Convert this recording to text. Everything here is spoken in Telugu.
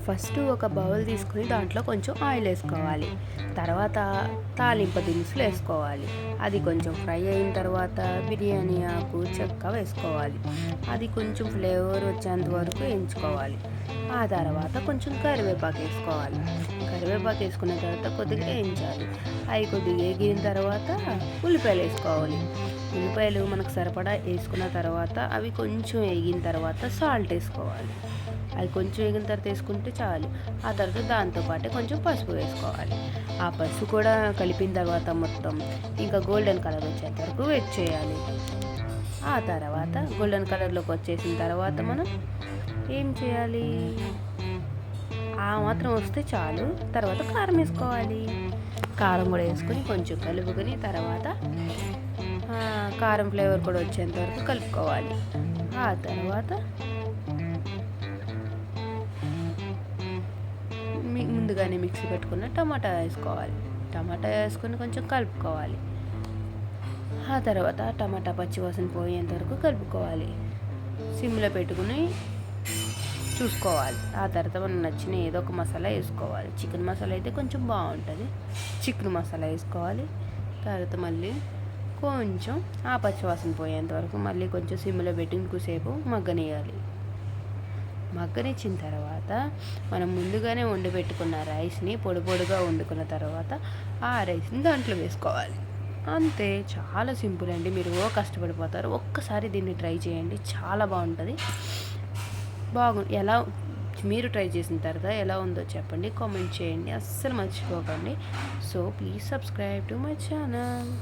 ఫస్ట్ ఒక బౌల్ తీసుకొని దాంట్లో కొంచెం ఆయిల్ వేసుకోవాలి. తర్వాత తాలింపు దినుసులు వేసుకోవాలి. అది కొంచెం ఫ్రై అయిన తర్వాత బిర్యానీ ఆకు, చెక్క వేసుకోవాలి. అది కొంచెం ఫ్లేవర్ వచ్చేంత వరకు వేయించుకోవాలి. ఆ తర్వాత కొంచెం కరివేపాకు వేసుకోవాలి. కరివేపాకు వేసుకున్న తర్వాత కొద్దిగా వేయించాలి. అవి కొద్దిగా వేగిన తర్వాత ఉల్లిపాయలు వేసుకోవాలి. ఉల్లిపాయలు మనకు సరిపడా వేసుకున్న తర్వాత అవి కొంచెం వేగిన తర్వాత సాల్ట్ వేసుకోవాలి. అది కొంచెం వేగిన తర్వాత వేసుకుంటే చాలు. ఆ తర్వాత దాంతోపాటే కొంచెం పసుపు వేసుకోవాలి. ఆ పసుపు కూడా కలిపిన తర్వాత మొత్తం ఇంకా గోల్డెన్ కలర్ వచ్చేంత వరకు వెయిట్ చేయాలి. ఆ తర్వాత గోల్డెన్ కలర్లోకి వచ్చేసిన తర్వాత మనం ఏం చేయాలి, ఆ మాత్రం వస్తే చాలు. తర్వాత కారం వేసుకోవాలి. కారం కూడా వేసుకొని కొంచెం కలుపుకొని తర్వాత కారం ఫ్లేవర్ కూడా వచ్చేంత వరకు కలుపుకోవాలి. ఆ తర్వాత ముందుగానే మిక్సీ పెట్టుకున్న టమాటా వేసుకోవాలి. టమాటా వేసుకొని కొంచెం కలుపుకోవాలి. ఆ తర్వాత టమాటా పచ్చివాసన పోయేంత వరకు కలుపుకోవాలి. సిమ్లో పెట్టుకుని చూసుకోవాలి. ఆ తర్వాత మనకు నచ్చిన ఏదో ఒక మసాలా వేసుకోవాలి. చికెన్ మసాలా అయితే కొంచెం బాగుంటుంది. చికెన్ మసాలా వేసుకోవాలి. తర్వాత మళ్ళీ కొంచెం ఆ పచ్చివాసన పోయేంత వరకు మళ్ళీ కొంచెం సిమ్లో పెట్టి ఇంకోసేపు మగ్గనియాలి. మగ్గనిచ్చిన తర్వాత మనం ముందుగానే వండి పెట్టుకున్న రైస్ని పొడి పొడిగా వండుకున్న తర్వాత ఆ రైస్ని దాంట్లో వేసుకోవాలి. అంతే, చాలా సింపుల్ అండి. మీరు కష్టపడిపోతారు. ఒక్కసారి దీన్ని ట్రై చేయండి, చాలా బాగుంటుంది. ఎలా మీరు ట్రై చేసిన తర్వాత ఎలా ఉందో చెప్పండి, కామెంట్ చేయండి, అస్సలు మర్చిపోకండి. So please subscribe to my channel.